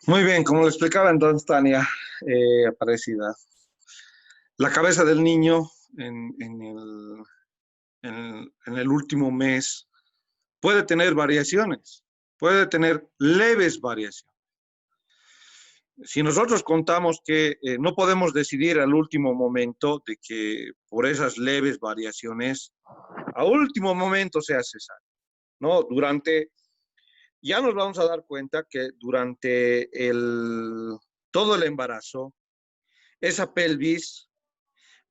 Muy bien, como le explicaba entonces Tania, Aparecida, la cabeza del niño en el último mes puede tener variaciones, puede tener leves variaciones. Si nosotros contamos que no podemos decidir al último momento de que por esas leves variaciones, a último momento sea cesárea, ¿no? Ya nos vamos a dar cuenta que durante todo el embarazo, esa pelvis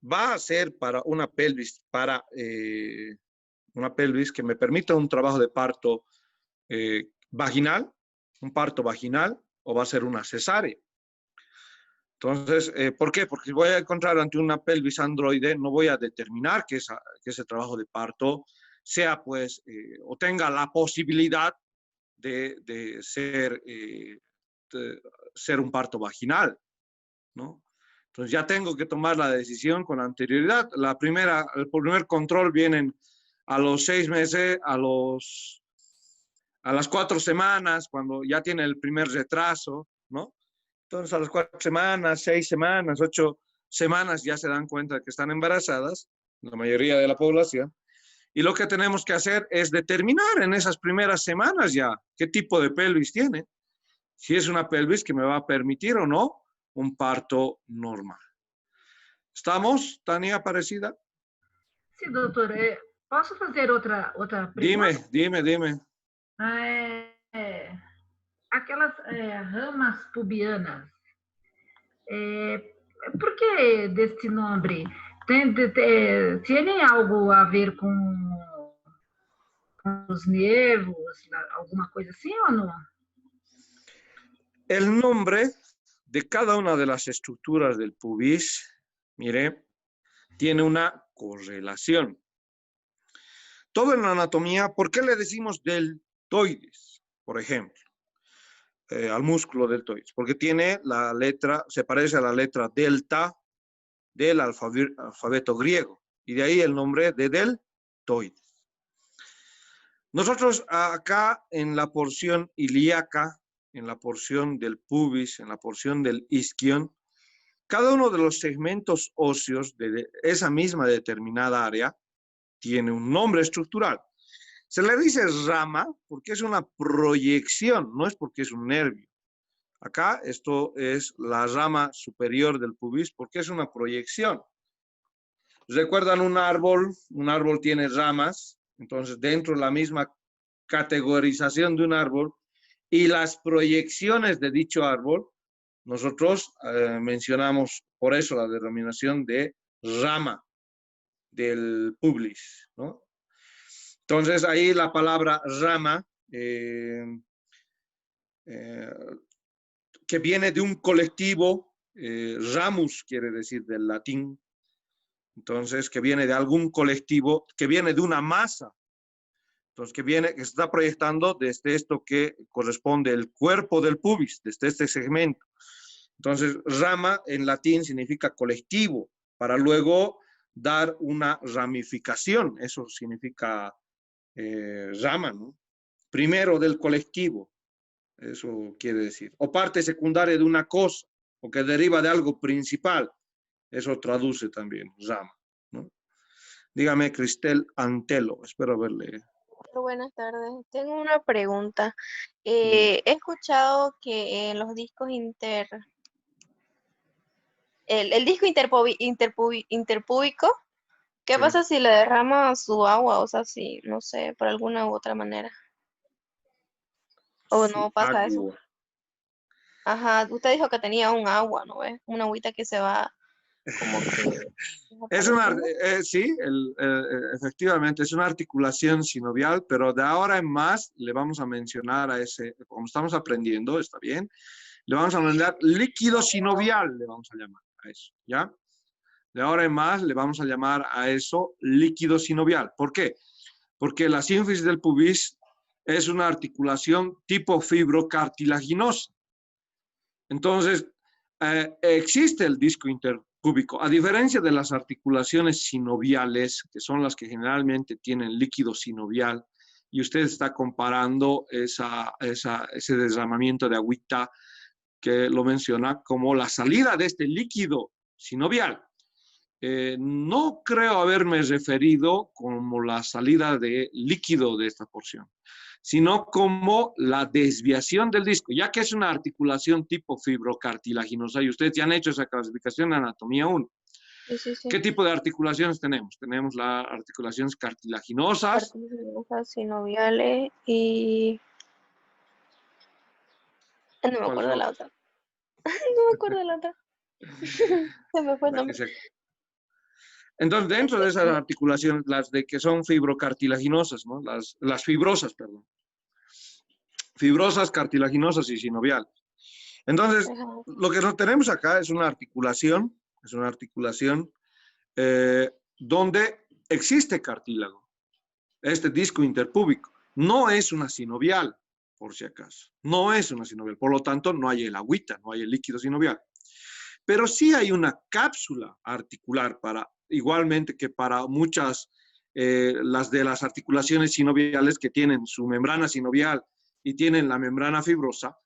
va a ser para una pelvis que me permita un trabajo de parto vaginal, un parto vaginal, o va a ser una cesárea. Entonces, ¿por qué? Porque si voy a encontrar ante una pelvis androide, no voy a determinar que ese trabajo de parto sea, pues, o tenga la posibilidad de ser un parto vaginal, ¿no? Entonces ya tengo que tomar la decisión con anterioridad. El primer control viene a los 6 meses, a las 4 semanas, cuando ya tiene el primer retraso, ¿no? Entonces a las 4 semanas, 6 semanas, 8 semanas ya se dan cuenta que están embarazadas, la mayoría de la población. Y lo que tenemos que hacer es determinar en esas primeras semanas ya qué tipo de pelvis tiene, si es una pelvis que me va a permitir o no un parto normal. ¿Estamos, Tania Aparecida? Sim, doutor. Posso fazer outra Dime, pergunta? dime, dime. Aquelas ramas pubianas, por que deste nome? Tem algo a ver com os nervos, alguma coisa assim ou não? El nombre de cada una de las estructuras del pubis, mire, tiene una correlación. Todo en la anatomía, ¿por qué le decimos deltoides, por ejemplo, al músculo deltoides? Porque tiene la letra, se parece a la letra delta del alfabeto griego, y de ahí el nombre de deltoides. Nosotros acá en la porción ilíaca, en la porción del pubis, en la porción del isquion, cada uno de los segmentos óseos de esa misma determinada área tiene un nombre estructural. Se le dice rama porque es una proyección, no es porque es un nervio. Acá esto es la rama superior del pubis porque es una proyección. ¿Recuerdan un árbol? Un árbol tiene ramas, entonces dentro de la misma categorización de un árbol y las proyecciones de dicho árbol, nosotros mencionamos por eso la denominación de rama del pubis, ¿no? Entonces ahí la palabra rama, eh, que viene de un colectivo, ramus quiere decir del latín, entonces que viene de algún colectivo, que viene de una masa, entonces que se está proyectando desde esto que corresponde el cuerpo del pubis, desde este segmento. Entonces, rama en latín significa colectivo, para luego dar una ramificación, eso significa rama, ¿no? Primero del colectivo, eso quiere decir. O parte secundaria de una cosa, o que deriva de algo principal, eso traduce también rama, ¿no? Dígame, Cristel Antelo, espero verle. Buenas tardes. Tengo una pregunta. Dígame. He escuchado que en los discos el disco interpúbico, ¿qué Sí. pasa si le derrama su agua? O sea, si, no sé, por alguna u otra manera. ¿O Su no pasa eso? agua. Ajá, usted dijo que tenía un agua, ¿no ves? Una agüita que se va como que desapareciendo. Sí, efectivamente, es una articulación sinovial, pero de ahora en más le vamos a mencionar a ese, como estamos aprendiendo, está bien, le vamos a nombrar líquido sinovial, le vamos a llamar a eso, ¿ya? De ahora en más le vamos a llamar a eso líquido sinovial. ¿Por qué? Porque la sínfisis del pubis es una articulación tipo fibrocartilaginosa. Entonces, existe el disco interpúbico. A diferencia de las articulaciones sinoviales, que son las que generalmente tienen líquido sinovial, y usted está comparando ese derramamiento de agüita que lo menciona como la salida de este líquido sinovial. No creo haberme referido como la salida de líquido de esta porción, sino como la desviación del disco, ya que es una articulación tipo fibrocartilaginosa, y ustedes ya han hecho esa clasificación en anatomía 1. Sí, sí, sí. ¿Qué tipo de articulaciones tenemos? Tenemos las articulaciones cartilaginosas. Cartilaginosas, sinoviales y... No me ¿Cuáles acuerdo son de la las otra. No me acuerdo de la otra. Se me fue el nombre. otras? Entonces, dentro de esas articulaciones, las de que son fibrocartilaginosas, ¿no? Las fibrosas, perdón. Fibrosas, cartilaginosas y sinoviales. Entonces, Ajá. lo que tenemos acá es una articulación donde existe cartílago, este disco interpúbico. No es una sinovial, por si acaso. No es una sinovial. Por lo tanto, no hay el agüita, no hay el líquido sinovial. Pero sí hay una cápsula articular igualmente que para muchas, las de las articulaciones sinoviales que tienen su membrana sinovial y tienen la membrana fibrosa.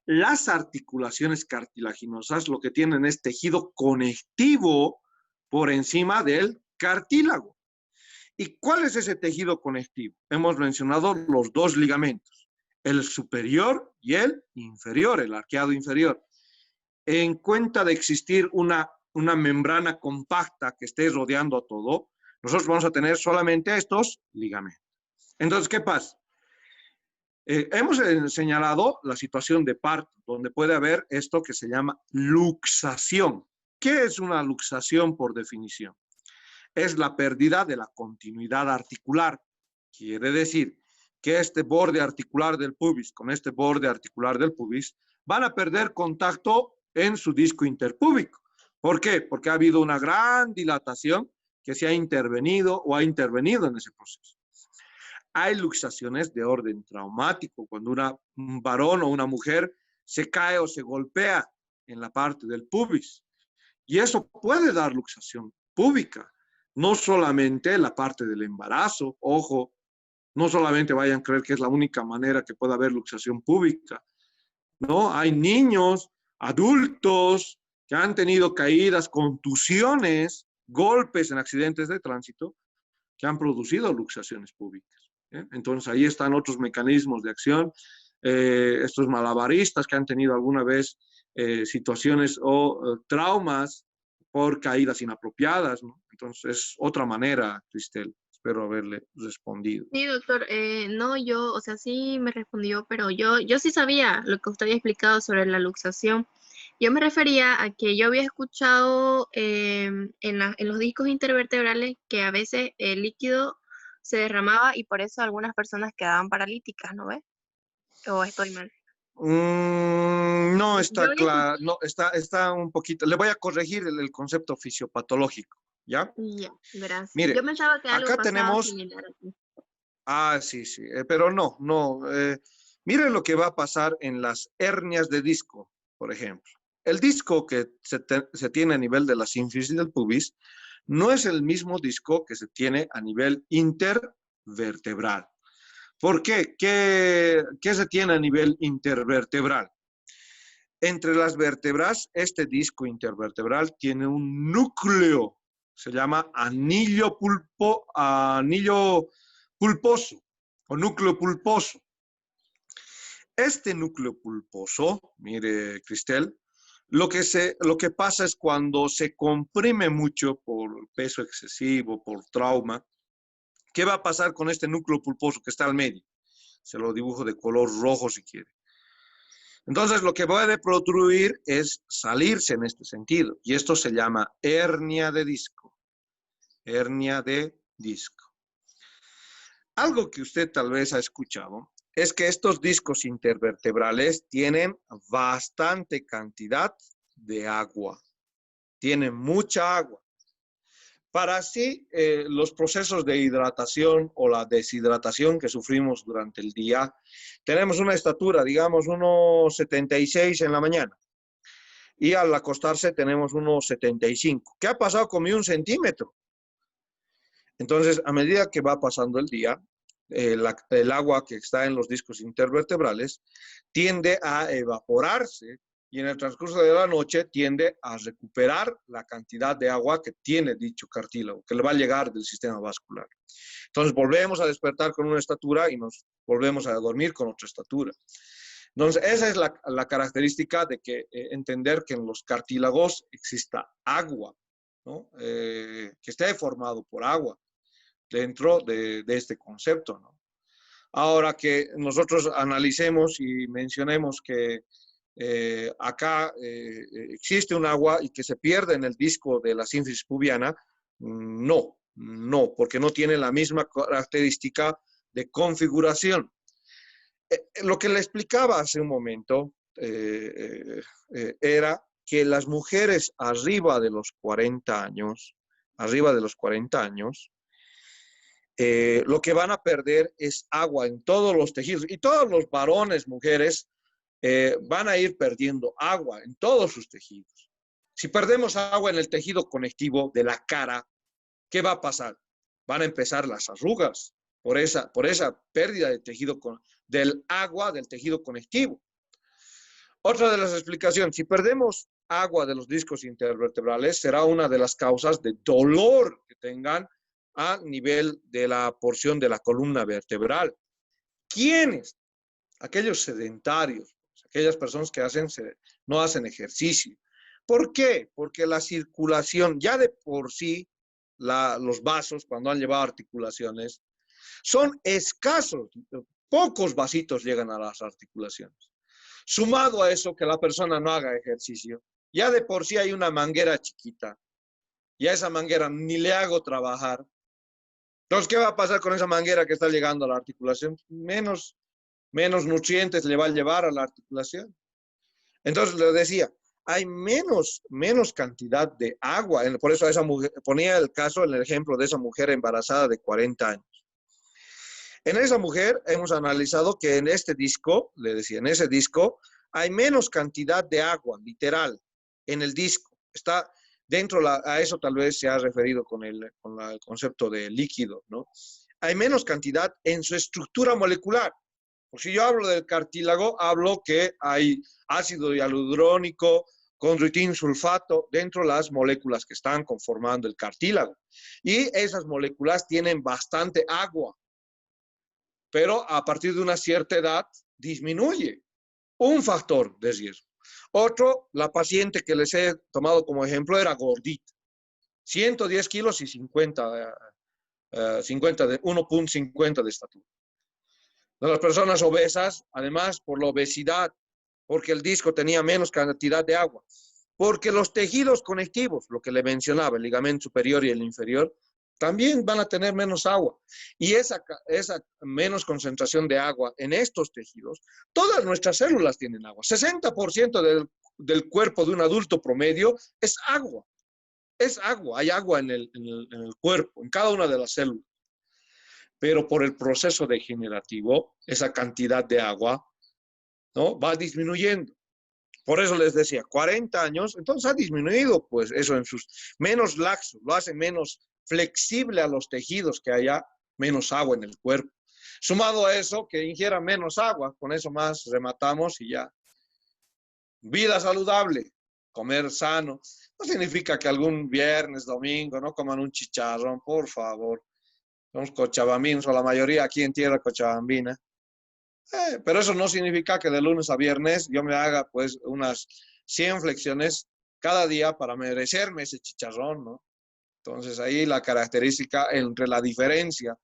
Las articulaciones cartilaginosas lo que tienen es tejido conectivo por encima del cartílago. ¿Y cuál es ese tejido conectivo? Hemos mencionado los dos ligamentos, el superior y el inferior, el arqueado inferior. En cuenta de existir una membrana compacta que esté rodeando a todo, nosotros vamos a tener solamente estos ligamentos. Entonces, ¿qué pasa? Hemos señalado la situación de parto, donde puede haber esto que se llama luxación. ¿Qué es una luxación por definición? Es la pérdida de la continuidad articular. Quiere decir que este borde articular del pubis con este borde articular del pubis van a perder contacto en su disco interpúbico. ¿Por qué? Porque ha habido una gran dilatación que se ha intervenido o ha intervenido en ese proceso. Hay luxaciones de orden traumático, cuando un varón o una mujer se cae o se golpea en la parte del pubis. Y eso puede dar luxación púbica, no solamente la parte del embarazo, ojo, no solamente vayan a creer que es la única manera que puede haber luxación púbica, ¿no? Hay niños, adultos que han tenido caídas, contusiones, golpes en accidentes de tránsito que han producido luxaciones púbicas. Entonces ahí están otros mecanismos de acción, estos malabaristas que han tenido alguna vez situaciones o traumas por caídas inapropiadas, ¿no? Entonces es otra manera, Cristel, espero haberle respondido. Sí, doctor, no, yo, o sea, sí me respondió, pero yo sí sabía lo que usted había explicado sobre la luxación. Yo me refería a que yo había escuchado en los discos intervertebrales que a veces el líquido se derramaba y por eso algunas personas quedaban paralíticas, ¿no ves? ¿O estoy mal? No Yo está había claro, no, está un poquito, le voy a corregir el concepto fisiopatológico, ¿ya? Ya, gracias. Yo Mire, pensaba que algo acá pasaba tenemos, similar aquí. sí, sí, pero no, mire lo que va a pasar en las hernias de disco, por ejemplo. El disco que se tiene a nivel de la sínfisis del pubis no es el mismo disco que se tiene a nivel intervertebral. ¿Por qué? ¿Qué se tiene a nivel intervertebral? Entre las vértebras, este disco intervertebral tiene un núcleo, se llama anillo pulposo o núcleo pulposo. Este núcleo pulposo, mire, Cristel, lo que pasa es cuando se comprime mucho por peso excesivo, por trauma, ¿qué va a pasar con este núcleo pulposo que está al medio? Se lo dibujo de color rojo si quiere. Entonces, lo que puede protruir es salirse en este sentido, y esto se llama hernia de disco. Hernia de disco. Algo que usted tal vez ha escuchado es que estos discos intervertebrales tienen bastante cantidad de agua. Tienen mucha agua. Para así, los procesos de hidratación o la deshidratación que sufrimos durante el día, tenemos una estatura, digamos, 1,76 en la mañana. Y al acostarse tenemos 1,75. ¿Qué ha pasado con mi 1 centímetro? Entonces, a medida que va pasando el día, el agua que está en los discos intervertebrales tiende a evaporarse y en el transcurso de la noche tiende a recuperar la cantidad de agua que tiene dicho cartílago, que le va a llegar del sistema vascular. Entonces volvemos a despertar con una estatura y nos volvemos a dormir con otra estatura. Entonces esa es la característica de que entender que en los cartílagos exista agua, ¿no? Que esté formado por agua dentro de este concepto, ¿no? Ahora que nosotros analicemos y mencionemos que acá existe un agua y que se pierde en el disco de la sínfisis pubiana, no, porque no tiene la misma característica de configuración. Lo que le explicaba hace un momento era que las mujeres arriba de los 40 años, lo que van a perder es agua en todos los tejidos. Y todos los varones, mujeres, van a ir perdiendo agua en todos sus tejidos. Si perdemos agua en el tejido conectivo de la cara, ¿qué va a pasar? Van a empezar las arrugas por esa pérdida de tejido del agua del tejido conectivo. Otra de las explicaciones, si perdemos agua de los discos intervertebrales, será una de las causas de dolor que tengan a nivel de la porción de la columna vertebral. ¿Quiénes? Aquellos sedentarios, aquellas personas que no hacen ejercicio. ¿Por qué? Porque la circulación, ya de por sí, los vasos, cuando han llevado articulaciones, son escasos, pocos vasitos llegan a las articulaciones. Sumado a eso, que la persona no haga ejercicio, ya de por sí hay una manguera chiquita, y a esa manguera ni le hago trabajar. Entonces, ¿qué va a pasar con esa manguera que está llegando a la articulación? Menos nutrientes le va a llevar a la articulación. Entonces, le decía, hay menos cantidad de agua. Por eso esa mujer, ponía el caso, el ejemplo de esa mujer embarazada de 40 años. En esa mujer hemos analizado que en este disco, le decía, en ese disco hay menos cantidad de agua, literal, en el disco. Está dentro, a eso tal vez se ha referido con el concepto de líquido, ¿no? Hay menos cantidad en su estructura molecular. Si yo hablo del cartílago, hablo que hay ácido hialurónico, condroitín sulfato dentro de las moléculas que están conformando el cartílago. Y esas moléculas tienen bastante agua, pero a partir de una cierta edad disminuye. Un factor de riesgo. Otro, la paciente que les he tomado como ejemplo era gordita. 110 kilos y 1.50 de estatura. De las personas obesas, además por la obesidad, porque el disco tenía menos cantidad de agua, porque los tejidos conectivos, lo que le mencionaba, el ligamento superior y el inferior, también van a tener menos agua. Y esa menos concentración de agua en estos tejidos, todas nuestras células tienen agua. 60% del cuerpo de un adulto promedio es agua. Es agua, hay agua en el cuerpo, en cada una de las células. Pero por el proceso degenerativo, esa cantidad de agua, ¿no?, va disminuyendo. Por eso les decía, 40 años, entonces ha disminuido, pues, eso en sus menos laxo, lo hace menos flexible a los tejidos, que haya menos agua en el cuerpo. Sumado a eso, que ingiera menos agua, con eso más rematamos y ya. Vida saludable, comer sano. No significa que algún viernes, domingo, no coman un chicharrón, por favor. Somos cochabambinos, o la mayoría aquí en tierra cochabambina. Pero eso no significa que de lunes a viernes yo me haga pues unas 100 flexiones cada día para merecerme ese chicharrón, ¿no? Entonces ahí la característica entre la diferencia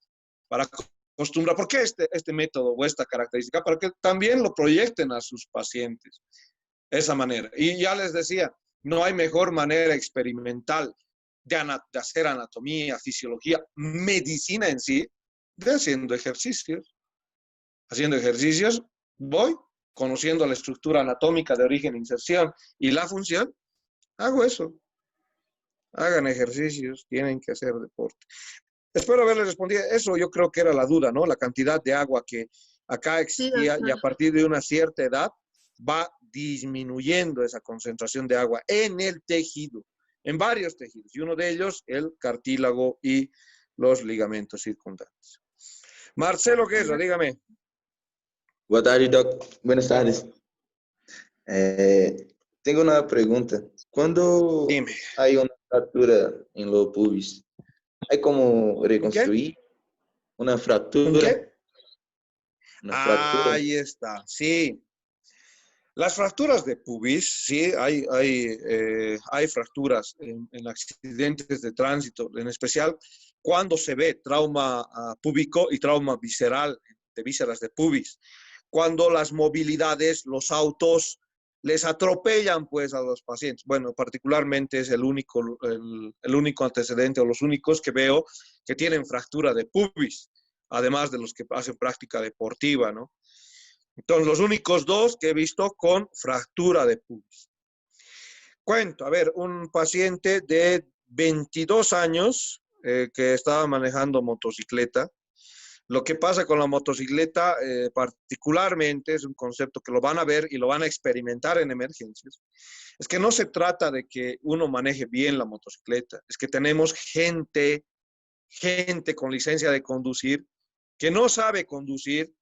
para acostumbrar, ¿por qué este método o esta característica? Para que también lo proyecten a sus pacientes de esa manera. Y ya les decía, no hay mejor manera experimental de hacer anatomía, fisiología, medicina en sí, de haciendo ejercicios. Haciendo ejercicios, voy conociendo la estructura anatómica de origen, inserción y la función, hago eso. Hagan ejercicios, tienen que hacer deporte. Espero haberles respondido. Eso yo creo que era la duda, ¿no? La cantidad de agua que acá existía y a partir de una cierta edad va disminuyendo esa concentración de agua en el tejido, en varios tejidos, y uno de ellos el cartílago y los ligamentos circundantes. Marcelo Guerra, dígame. Boa tarde, Doc. Buenas tardes. Tengo una pregunta. Cuando Dime, hay una fractura en los pubis, ¿hay como ¿en qué? reconstruir una ¿En fractura? qué? Una fractura. Ahí está, sí. Las fracturas de pubis, sí, hay fracturas en accidentes de tránsito, en especial cuando se ve trauma púbico y trauma visceral, de vísceras de pubis. Cuando las movilidades, los autos, les atropellan pues a los pacientes. Bueno, particularmente es el único antecedente o los únicos que veo que tienen fractura de pubis, además de los que hacen práctica deportiva, ¿no? Entonces, los únicos dos que he visto con fractura de pubis. Cuento, a ver, un paciente de 22 años que estaba manejando motocicleta. Lo que pasa con la motocicleta, particularmente, es un concepto que lo van a ver y lo van a experimentar en emergencias. Es que no se trata de que uno maneje bien la motocicleta, es que tenemos gente con licencia de conducir que no sabe conducir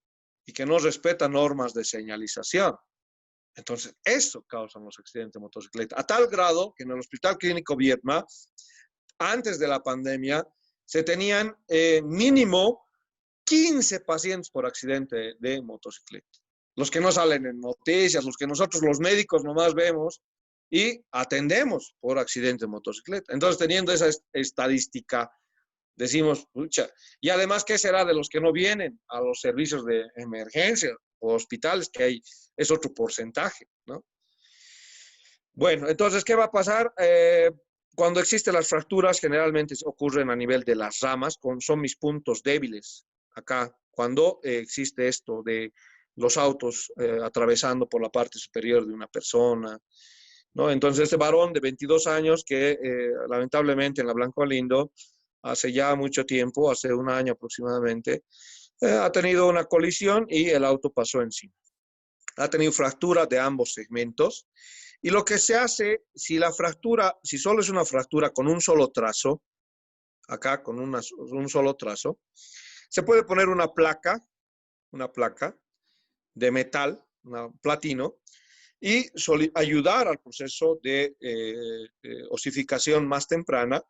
y que no respeta normas de señalización. Entonces, eso causa los accidentes de motocicleta. A tal grado que en el Hospital Clínico Viedma, antes de la pandemia, se tenían mínimo 15 pacientes por accidente de motocicleta. Los que no salen en noticias, los que nosotros los médicos nomás vemos y atendemos por accidente de motocicleta. Entonces, teniendo esa estadística, decimos, pucha, y además, ¿qué será de los que no vienen a los servicios de emergencia o hospitales, que hay, es otro porcentaje, ¿no? Bueno, entonces, ¿qué va a pasar? Cuando existen las fracturas, generalmente ocurren a nivel de las ramas, son mis puntos débiles acá, cuando existe esto de los autos atravesando por la parte superior de una persona, ¿no? Entonces, este varón de 22 años que lamentablemente en la Blanco Lindo, hace ya mucho tiempo, hace un año aproximadamente, ha tenido una colisión y el auto pasó encima. Ha tenido fractura de ambos segmentos. Y lo que se hace, si la fractura, si solo es una fractura con un solo trazo, acá con un solo trazo, se puede poner una placa de metal, platino, y ayudar al proceso de osificación más temprana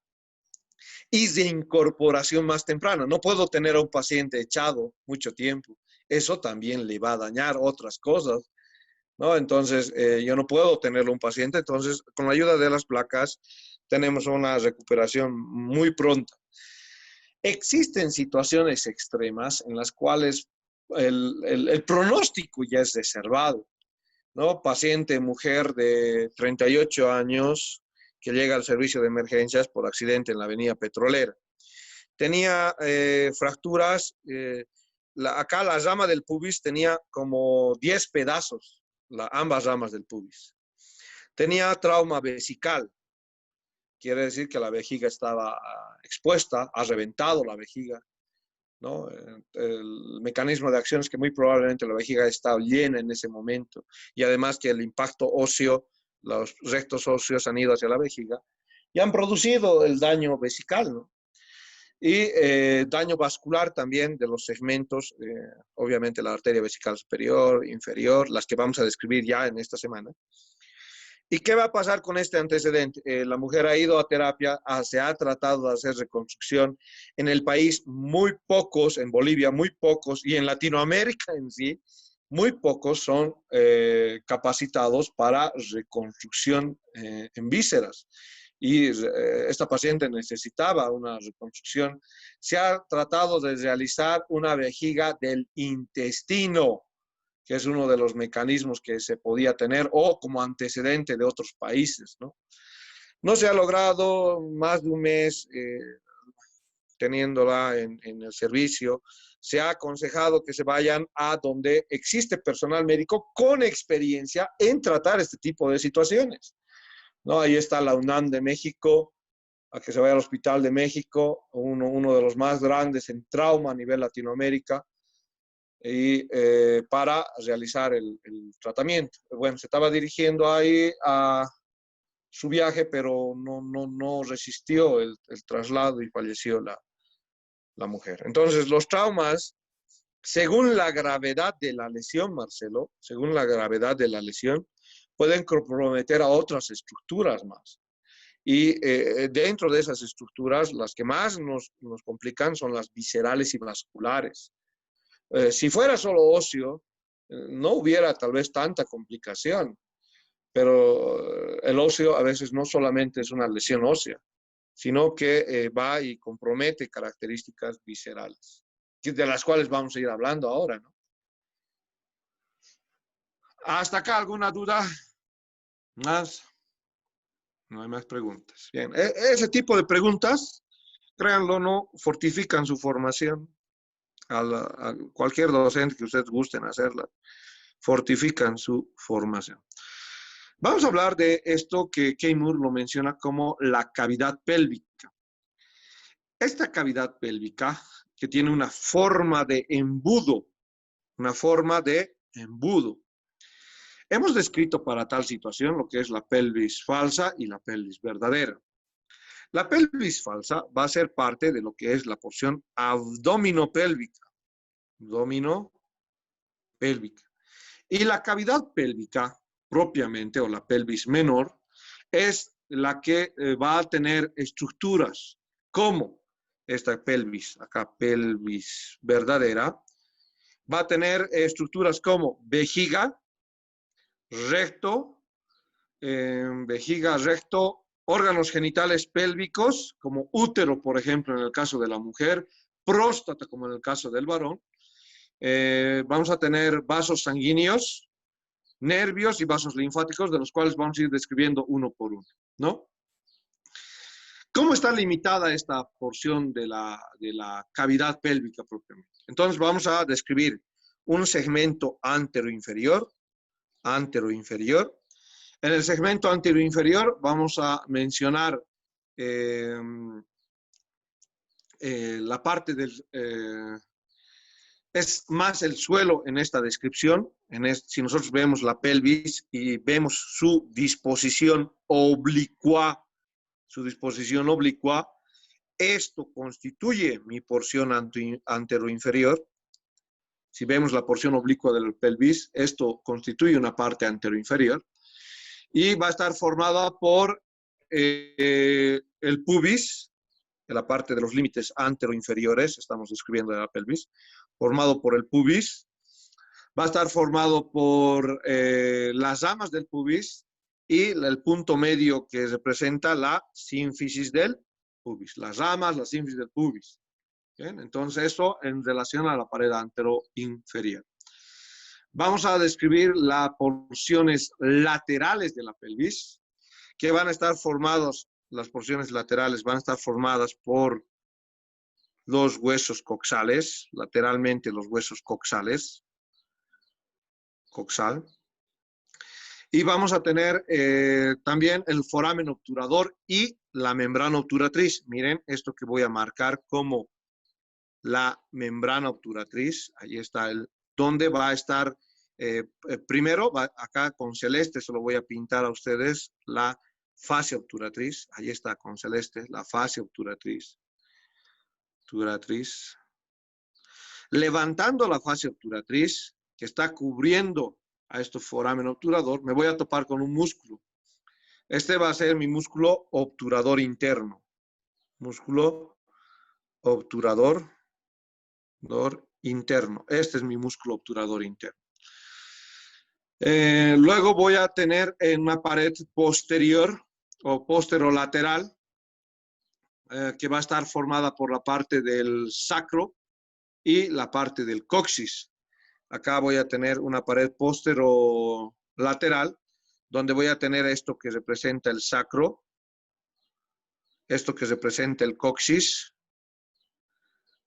y de incorporación más temprana. No puedo tener a un paciente echado mucho tiempo. Eso también le va a dañar otras cosas, ¿no? Entonces, yo no puedo tenerlo un paciente. Entonces, con la ayuda de las placas, tenemos una recuperación muy pronta. Existen situaciones extremas en las cuales el pronóstico ya es reservado, ¿no? Paciente, mujer de 38 años que llega al servicio de emergencias por accidente en la avenida Petrolera. Tenía fracturas, acá la rama del pubis tenía como 10 pedazos, ambas ramas del pubis. Tenía trauma vesical, quiere decir que la vejiga estaba expuesta, ha reventado la vejiga, ¿no? El mecanismo de acción es que muy probablemente la vejiga está llena en ese momento y además que el impacto óseo, los restos óseos han ido hacia la vejiga y han producido el daño vesical, ¿no? Y daño vascular también de los segmentos, obviamente la arteria vesical superior, inferior, las que vamos a describir ya en esta semana. ¿Y qué va a pasar con este antecedente? La mujer ha ido a terapia, se ha tratado de hacer reconstrucción. En el país, muy pocos, en Bolivia, muy pocos, y en Latinoamérica en sí, muy pocos son capacitados para reconstrucción en vísceras. Y esta paciente necesitaba una reconstrucción. Se ha tratado de realizar una vejiga del intestino, que es uno de los mecanismos que se podía tener o como antecedente de otros países, ¿no? No se ha logrado más de un mes teniéndola en el servicio. Se ha aconsejado que se vayan a donde existe personal médico con experiencia en tratar este tipo de situaciones, ¿no? Ahí está la UNAM de México, a que se vaya al Hospital de México, uno de los más grandes en trauma a nivel Latinoamérica, y para realizar el tratamiento. Bueno, se estaba dirigiendo ahí a su viaje, pero no resistió el traslado y falleció la mujer. Entonces, los traumas, según la gravedad de la lesión, Marcelo, según la gravedad de la lesión, pueden comprometer a otras estructuras más. Y dentro de esas estructuras, las que más nos complican son las viscerales y vasculares. Si fuera solo óseo, no hubiera tal vez tanta complicación, pero el óseo a veces no solamente es una lesión ósea, sino que va y compromete características viscerales, de las cuales vamos a ir hablando ahora, ¿no? ¿Hasta acá alguna duda? ¿Más? No hay más preguntas. Bien, ese tipo de preguntas, créanlo o no, fortifican su formación. A cualquier docente que ustedes gusten hacerla, fortifican su formación. Vamos a hablar de esto que Kay Moore lo menciona como la cavidad pélvica. Esta cavidad pélvica, que tiene una forma de embudo, hemos descrito para tal situación lo que es la pelvis falsa y la pelvis verdadera. La pelvis falsa va a ser parte de lo que es la porción abdominopélvica. Y la cavidad pélvica, propiamente, o la pelvis menor, es la que va a tener estructuras como esta pelvis, acá pelvis verdadera, va a tener estructuras como vejiga, recto, órganos genitales pélvicos, como útero, por ejemplo, en el caso de la mujer, próstata, como en el caso del varón. Vamos a tener vasos sanguíneos, nervios y vasos linfáticos, de los cuales vamos a ir describiendo uno por uno, ¿no? ¿Cómo está limitada esta porción de la cavidad pélvica propiamente? Entonces vamos a describir un segmento anteroinferior. En el segmento anteroinferior vamos a mencionar la parte del... es más el suelo en esta descripción. Si nosotros vemos la pelvis y vemos su disposición oblicua, esto constituye mi porción anteroinferior. Si vemos la porción oblicua del pelvis, esto constituye una parte anteroinferior. Y va a estar formada por el pubis, en la parte de los límites anteroinferiores, estamos describiendo de la pelvis, formado por el pubis. Va a estar formado por las ramas del pubis y el punto medio que representa la sínfisis del pubis. Las ramas, la sínfisis del pubis. ¿Bien? Entonces, eso en relación a la pared anteroinferior. Vamos a describir las porciones laterales de la pelvis, que van a estar formadas, las porciones laterales van a estar formadas por los huesos coxales, lateralmente los huesos coxal. Y vamos a tener también el foramen obturador y la membrana obturatriz. Miren esto que voy a marcar como la membrana obturatriz. Ahí está donde va a estar, primero, acá con celeste, se lo voy a pintar a ustedes, la fascia obturatriz. Ahí está con celeste, la fascia obturatriz. Levantando la fascia obturatriz, que está cubriendo a este foramen obturador, me voy a topar con un músculo. Este va a ser mi músculo obturador interno. Músculo obturador interno. Este es mi músculo obturador interno. Luego voy a tener en una pared posterior o posterolateral que va a estar formada por la parte del sacro y la parte del coxis. Acá voy a tener una pared posterolateral donde voy a tener esto que representa el sacro, esto que representa el coxis.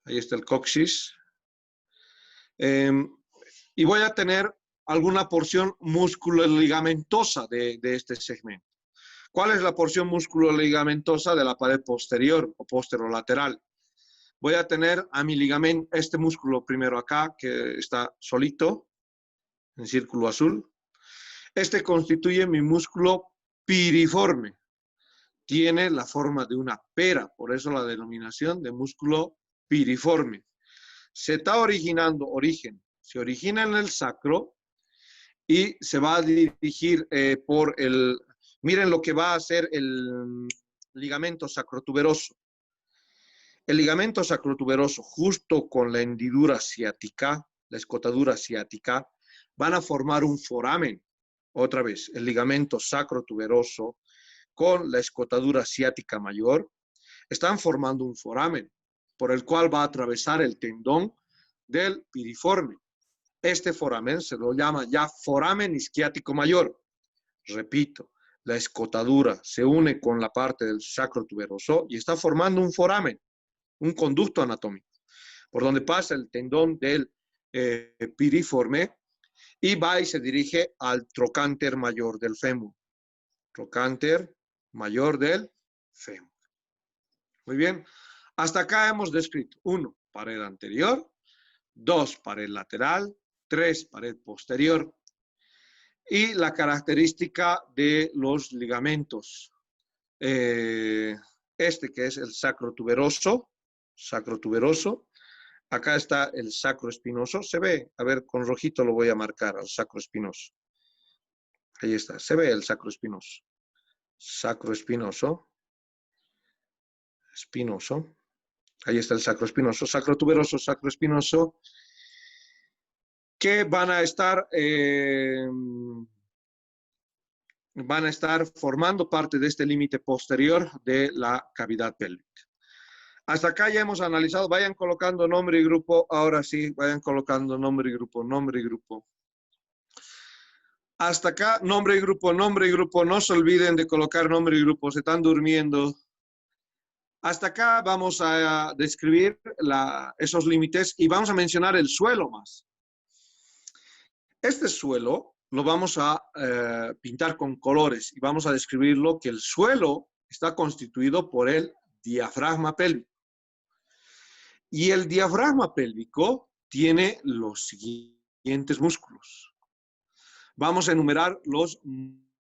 Ahí está el coxis. Y voy a tener alguna porción músculo-ligamentosa de este segmento. ¿Cuál es la porción músculo-ligamentosa de la pared posterior o posterolateral? Voy a tener a mi ligamento, este músculo primero acá, que está solito, en círculo azul. Este constituye mi músculo piriforme. Tiene la forma de una pera, por eso la denominación de músculo piriforme. Se está originando, se origina en el sacro y se va a dirigir por el... Miren lo que va a hacer el ligamento sacrotuberoso. El ligamento sacrotuberoso, justo con la hendidura ciática, la escotadura ciática, van a formar un foramen. Otra vez, el ligamento sacrotuberoso con la escotadura ciática mayor están formando un foramen por el cual va a atravesar el tendón del piriforme. Este foramen se lo llama ya foramen isquiático mayor. Repito, la escotadura se une con la parte del sacrotuberoso y está formando un foramen, un conducto anatómico, por donde pasa el tendón del piriforme y va y se dirige al trocánter mayor del fémur. Trocánter mayor del fémur. Muy bien. Hasta acá hemos descrito 1, pared anterior, 2, pared lateral, 3, pared posterior. Y la característica de los ligamentos. Este que es el sacrotuberoso. Acá está el sacroespinoso. Se ve, a ver, con rojito lo voy a marcar al sacroespinoso. Ahí está, se ve el sacroespinoso. Sacroespinoso. Espinoso. Ahí está el sacroespinoso, sacrotuberoso, sacroespinoso, que van a estar formando parte de este límite posterior de la cavidad pélvica. Hasta acá ya hemos analizado, vayan colocando nombre y grupo, ahora sí, vayan colocando nombre y grupo, nombre y grupo. Hasta acá, nombre y grupo, no se olviden de colocar nombre y grupo, se están durmiendo. Hasta acá vamos a describir esos límites y vamos a mencionar el suelo más. Este suelo lo vamos a pintar con colores y vamos a describirlo que el suelo está constituido por el diafragma pélvico. Y el diafragma pélvico tiene los siguientes músculos. Vamos a enumerar los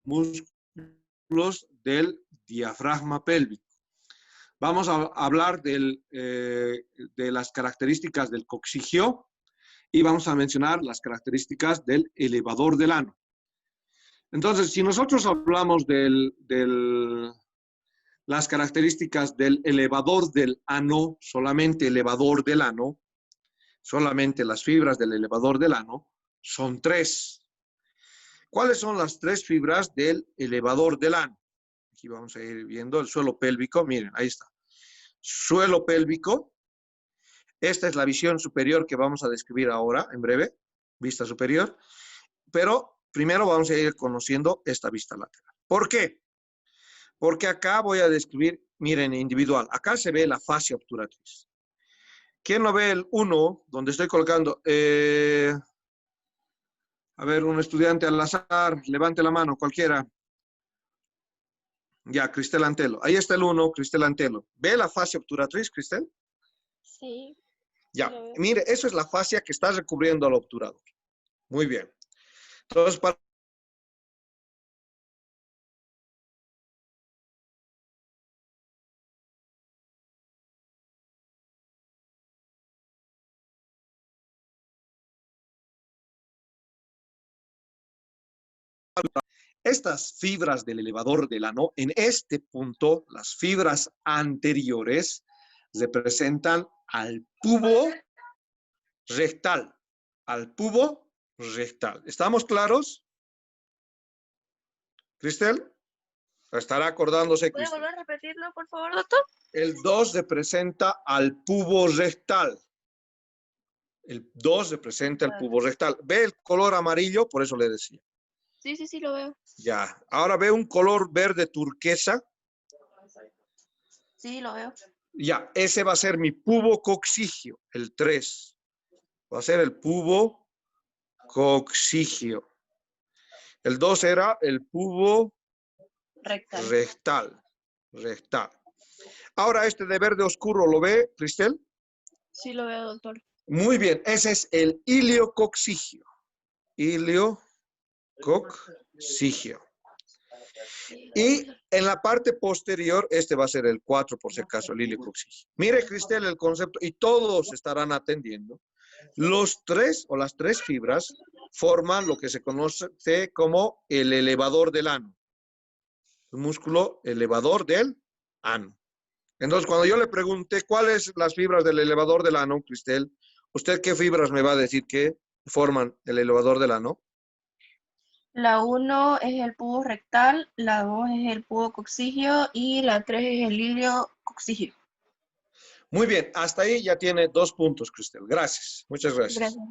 músculos del diafragma pélvico. Vamos a hablar de las características del coccigio y vamos a mencionar las características del elevador del ano. Entonces, si nosotros hablamos de las características del elevador del ano, solamente elevador del ano, solamente las fibras del elevador del ano, son 3. ¿Cuáles son las 3 fibras del elevador del ano? Aquí vamos a ir viendo el suelo pélvico. Miren, ahí está. Suelo pélvico. Esta es la visión superior que vamos a describir ahora, en breve. Vista superior. Pero primero vamos a ir conociendo esta vista lateral. ¿Por qué? Porque acá voy a describir, miren, individual. Acá se ve la fascia obturatriz. ¿Quién no ve el 1, donde estoy colocando? A ver, un estudiante al azar, levante la mano, cualquiera. Ya, Cristel Antelo. Ahí está el 1, Cristel Antelo. ¿Ve la fascia obturatriz, Cristel? Sí. Ya, mire, eso es la fascia que está recubriendo al obturador. Muy bien. Entonces, para estas fibras del elevador del ano, en este punto, las fibras anteriores representan al tubo rectal. Al tubo rectal. ¿Estamos claros? ¿Cristel? Estará acordándose. ¿Puede volver a repetirlo, por favor, doctor? El 2 representa al tubo rectal. El 2 representa el tubo rectal. ¿Ve el color amarillo? Por eso le decía. Sí, lo veo. Ya. Ahora ve un color verde turquesa. Sí, lo veo. Ya, ese va a ser mi pubo coccigio, el 3. Va a ser el pubo coccigio. El 2 era el pubo rectal. Ahora este de verde oscuro, ¿lo ve, Cristel? Sí, lo veo, doctor. Muy bien, ese es el iliococcigio. Iliococcigio. Y en la parte posterior, este va a ser el 4, por si acaso, el iliococcigio. Mire, Cristel, el concepto, y todos estarán atendiendo. Los 3 o las 3 fibras forman lo que se conoce como el elevador del ano. El músculo elevador del ano. Entonces, cuando yo le pregunté cuáles las fibras del elevador del ano, Cristel, ¿usted qué fibras me va a decir que forman el elevador del ano? La 1 es el pubo rectal, la 2 es el pubo coccigio y la 3 es el ilio coccigio. Muy bien, hasta ahí ya tiene 2 puntos, Cristel. Gracias, muchas gracias. Gracias.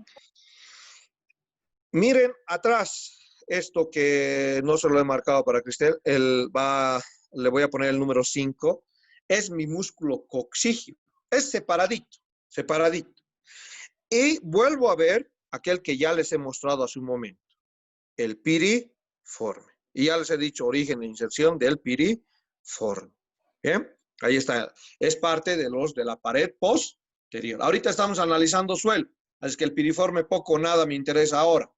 Miren atrás, esto que no se lo he marcado para Cristel, le voy a poner el número 5, es mi músculo coccigio. Es separadito, separadito. Y vuelvo a ver aquel que ya les he mostrado hace un momento, el piriforme. Y ya les he dicho origen e inserción del piriforme. Bien, ahí está. Es parte de la pared posterior. Ahorita estamos analizando suelo, así que el piriforme poco o nada me interesa ahora,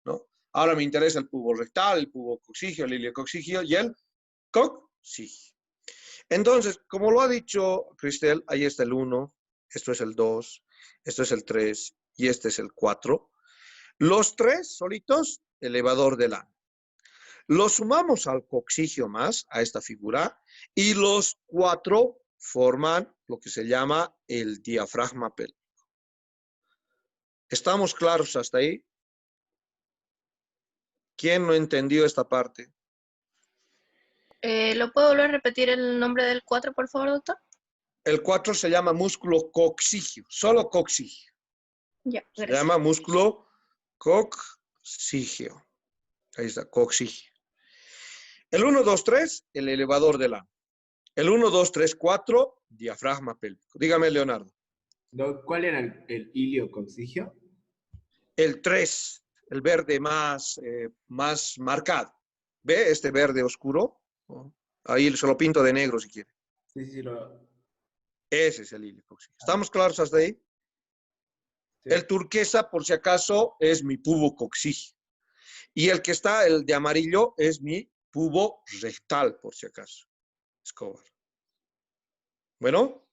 ¿no? Ahora me interesa el pubo rectal, el pubo coccigio, el iliococcigio y el coccigio. Entonces, como lo ha dicho Cristel, ahí está el 1, esto es el 2, esto es el 3 y este es el 4. Los 3 solitos, elevador del ano. Los sumamos al coccigio más, a esta figura, y los 4 forman lo que se llama el diafragma pélvico. ¿Estamos claros hasta ahí? ¿Quién no entendió esta parte? ¿Lo puedo volver a repetir el nombre del 4, por favor, doctor? El 4 se llama músculo coccigio, solo coccigio. Ya, Se gracias. llama músculo coccigio. Ahí está, coccigio. El 1, 2, 3, el elevador del ano. El 1, 2, 3, 4, diafragma pélvico. Dígame, Leonardo. ¿Cuál era el iliococcigio? El 3, el verde más marcado. ¿Ve este verde oscuro? Ahí se lo pinto de negro si quiere. Sí, sí, Ese es el iliococcigio. ¿Estamos claros hasta ahí? sí. El turquesa, por si acaso, es mi pubo coccigio. Y el que está, el de amarillo, es mi pubo rectal, por si acaso. Escobar. Bueno.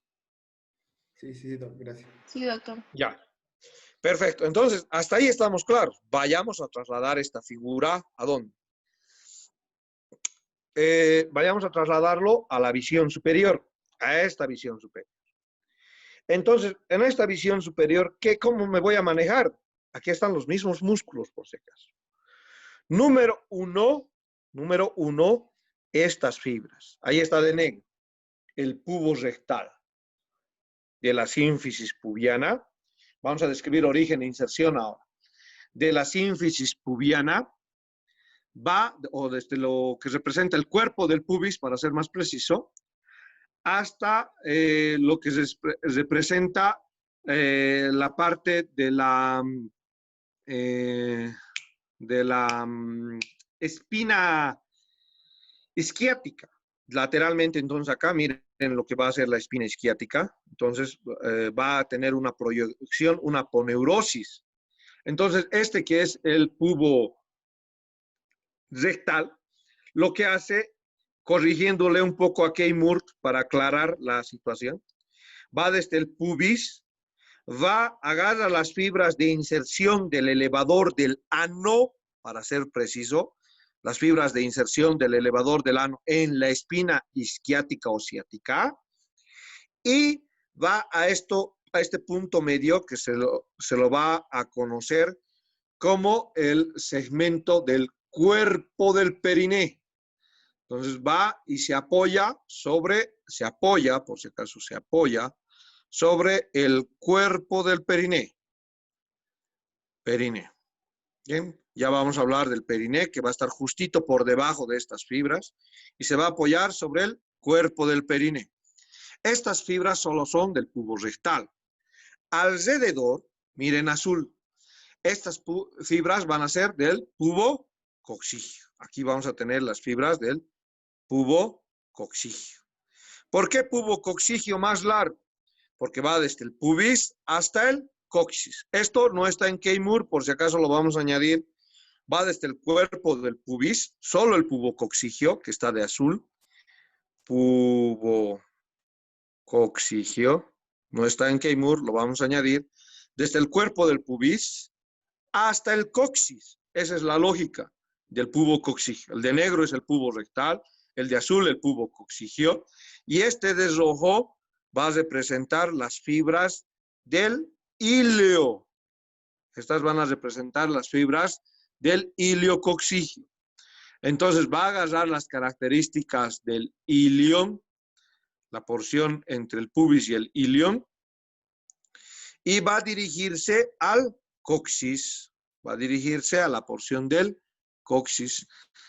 Sí, sí, gracias. Sí, doctor. Ya. Perfecto. Entonces, hasta ahí estamos claros. Vayamos a trasladar esta figura. ¿A dónde? Vayamos a trasladarlo a la visión superior. A esta visión superior. Entonces, en esta visión superior, ¿cómo me voy a manejar? Aquí están los mismos músculos, por si acaso. Número uno, estas fibras. Ahí está de negro. El pubo rectal de la sínfisis pubiana. Vamos a describir origen e inserción ahora. De la sínfisis pubiana va, o desde lo que representa el cuerpo del pubis, para ser más preciso, hasta lo que representa la parte de la espina isquiática. Lateralmente, entonces acá, miren lo que va a ser la espina isquiática. Entonces, va a tener una proyección, una aponeurosis. Entonces, este que es el pubo rectal, lo que hace, corrigiéndole un poco a Keimurt para aclarar la situación, va desde el pubis, agarra las fibras de inserción del elevador del ano, para ser preciso, las fibras de inserción del elevador del ano en la espina isquiática o ciática, y va a este punto medio que se lo va a conocer como el segmento del cuerpo del periné. Entonces va y se apoya, por si acaso se apoya, sobre el cuerpo del periné. Periné. Bien, ya vamos a hablar del periné, que va a estar justito por debajo de estas fibras y se va a apoyar sobre el cuerpo del periné. Estas fibras solo son del pubo rectal. Alrededor, miren azul, estas fibras van a ser del pubo coccigio. Aquí vamos a tener las fibras del pubo coccigio. ¿Por qué pubo coccigio más largo? Porque va desde el pubis hasta el coxis. Esto no está en Keimur, por si acaso lo vamos a añadir. Va desde el cuerpo del pubis, solo el pubo coccigio, que está de azul. Pubo coccigio, no está en Keimur, lo vamos a añadir. Desde el cuerpo del pubis hasta el coxis. Esa es la lógica del pubo coxígeo. El de negro es el pubo rectal, el de azul el pubo coxígeo, y este de rojo va a representar las fibras del ilio. Estas van a representar las fibras del ilio coxígeo. Entonces va a agarrar las características del ilion, la porción entre el pubis y el ilion, y va a dirigirse al coxis, va a dirigirse a la porción del coxis,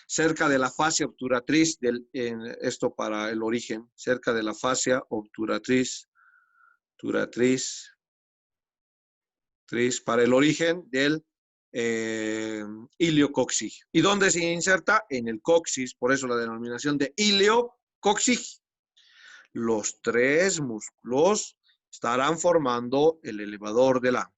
cerca de la fascia obturatriz, esto para el origen, cerca de la fascia obturatriz, para el origen del iliocoxígeo. ¿Y dónde se inserta? En el coxis, por eso la denominación de iliocoxígeo. Los tres músculos estarán formando el elevador del ano.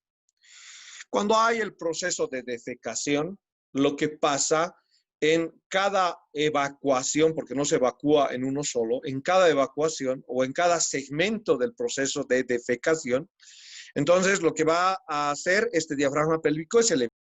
Cuando hay el proceso de defecación, lo que pasa en cada evacuación, porque no se evacúa en uno solo, en cada evacuación o en cada segmento del proceso de defecación, entonces lo que va a hacer este diafragma pélvico es elevar